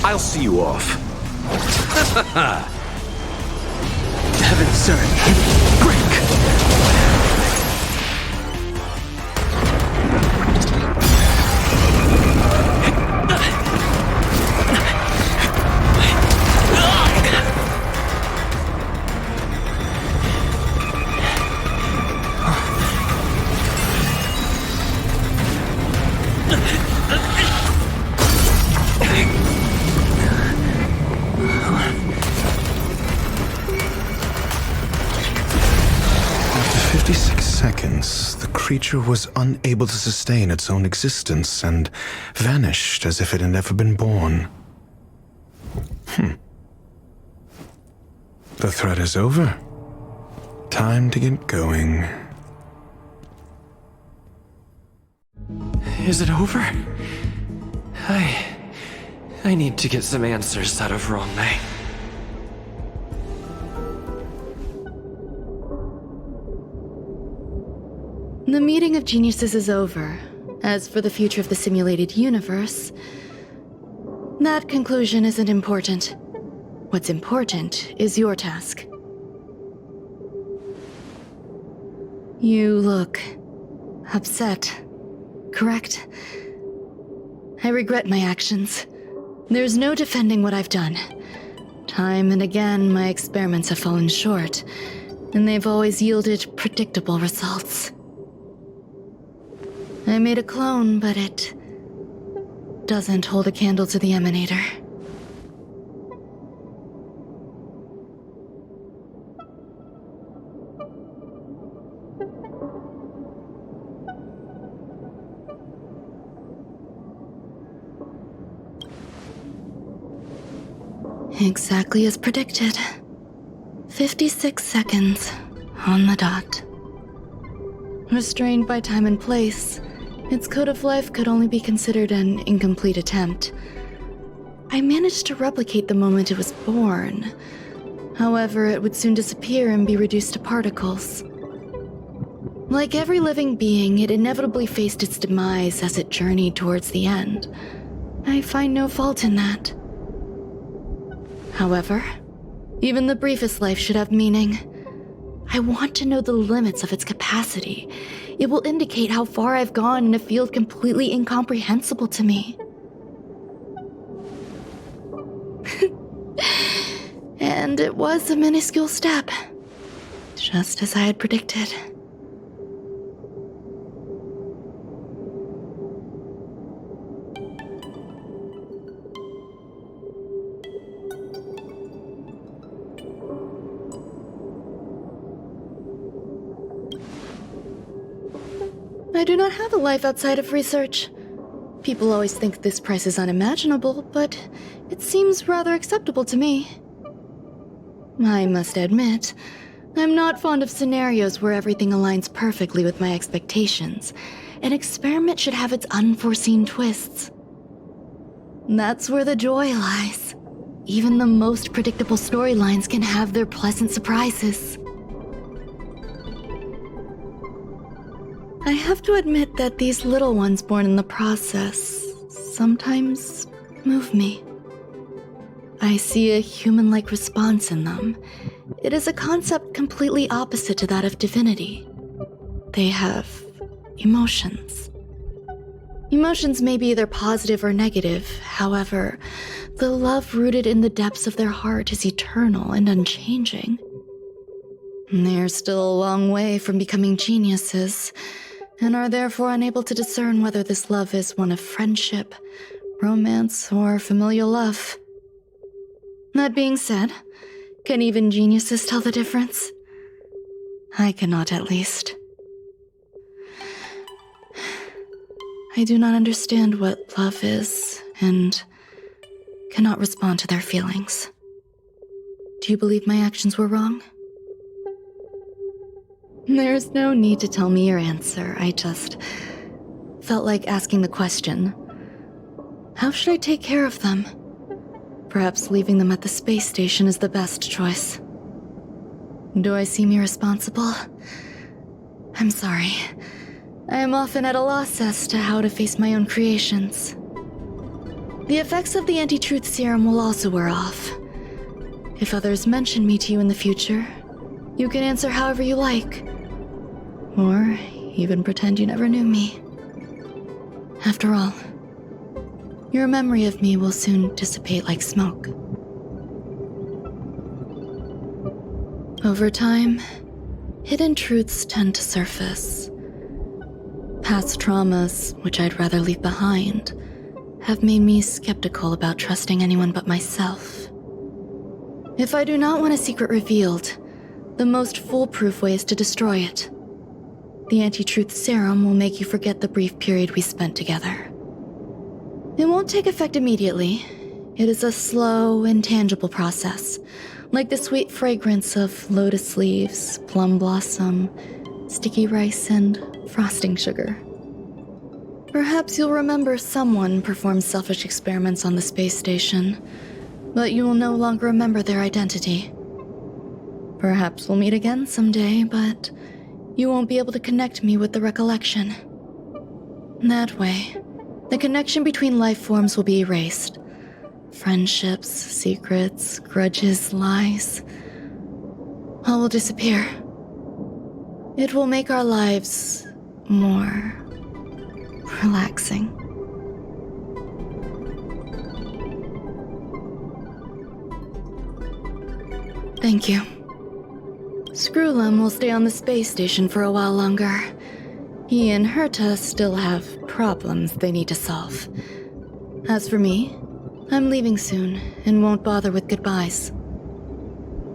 I'll see you off. Heaven surge. Break. After 56 seconds, the creature was unable to sustain its own existence and vanished as if it had never been born. The threat is over. Time to get going. Is it over? I need to get some answers out of Wrong May. The meeting of geniuses is over. As for the future of the simulated universe, that conclusion isn't important. What's important is your task. You look upset, correct? I regret my actions. There's no defending what I've done. Time and again, my experiments have fallen short, and they've always yielded predictable results. I made a clone, but it doesn't hold a candle to the emanator. Exactly as predicted. 56 seconds on the dot. Restrained by time and place, its code of life could only be considered an incomplete attempt. I managed to replicate the moment it was born. However, it would soon disappear and be reduced to particles. Like every living being, it inevitably faced its demise as it journeyed towards the end. I find no fault in that. However, even the briefest life should have meaning. I want to know the limits of its capacity. It will indicate how far I've gone in a field completely incomprehensible to me. And it was a minuscule step, just as I had predicted. I do not have a life outside of research. People always think this price is unimaginable, but it seems rather acceptable to me. I must admit, I'm not fond of scenarios where everything aligns perfectly with my expectations. An experiment should have its unforeseen twists. That's where the joy lies. Even the most predictable storylines can have their pleasant surprises. I have to admit that these little ones born in the process sometimes move me. I see a human-like response in them. It is a concept completely opposite to that of divinity. They have emotions. Emotions may be either positive or negative. However, the love rooted in the depths of their heart is eternal and unchanging. They are still a long way from becoming geniuses, and are therefore unable to discern whether this love is one of friendship, romance, or familial love. That being said, can even geniuses tell the difference? I cannot, at least. I do not understand what love is, and cannot respond to their feelings. Do you believe my actions were wrong? There's no need to tell me your answer. I just felt like asking the question. How should I take care of them? Perhaps leaving them at the space station is the best choice. Do I seem irresponsible? I'm sorry. I am often at a loss as to how to face my own creations. The effects of the anti-truth serum will also wear off. If others mention me to you in the future, you can answer however you like. Or even pretend you never knew me. After all, your memory of me will soon dissipate like smoke. Over time, hidden truths tend to surface. Past traumas, which I'd rather leave behind, have made me skeptical about trusting anyone but myself. If I do not want a secret revealed, the most foolproof way is to destroy it. The anti-truth serum will make you forget the brief period we spent together. It won't take effect immediately. It is a slow, intangible process, like the sweet fragrance of lotus leaves, plum blossom, sticky rice, and frosting sugar. Perhaps you'll remember someone performed selfish experiments on the space station, but you will no longer remember their identity. Perhaps we'll meet again someday, but you won't be able to connect me with the recollection. That way, the connection between life forms will be erased. Friendships, secrets, grudges, lies, all will disappear. It will make our lives more relaxing. Thank you. Screwlum will stay on the space station for a while longer. He and Herta still have problems they need to solve. As for me, I'm leaving soon and won't bother with goodbyes.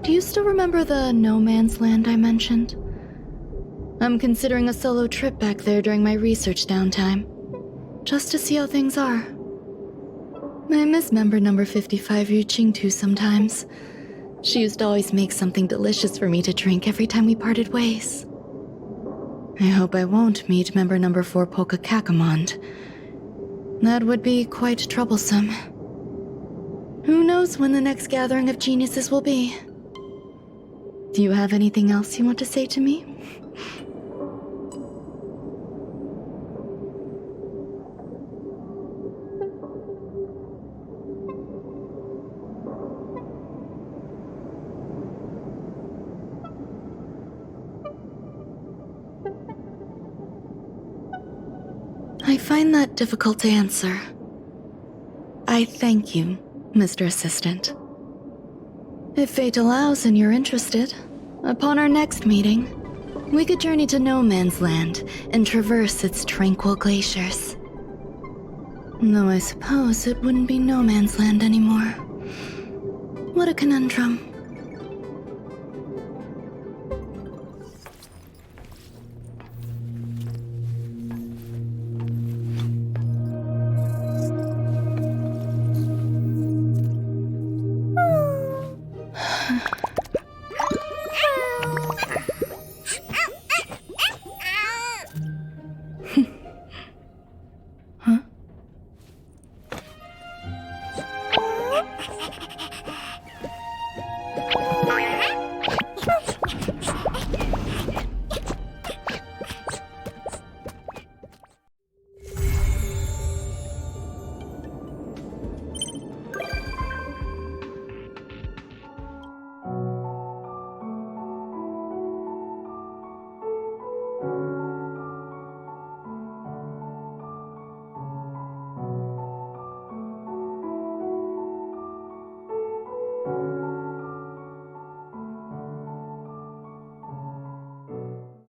Do you still remember the no man's land I mentioned? I'm considering a solo trip back there during my research downtime, just to see how things are. I miss member number 55 reaching too sometimes. She used to always make something delicious for me to drink every time we parted ways. I hope I won't meet member number 4 Polka Kakamond. That would be quite troublesome. Who knows when the next gathering of geniuses will be? Do you have anything else you want to say to me? I find that difficult to answer. I thank you, Mr. Assistant. If fate allows and you're interested, upon our next meeting, we could journey to No Man's Land and traverse its tranquil glaciers. Though I suppose it wouldn't be No Man's Land anymore. What a conundrum.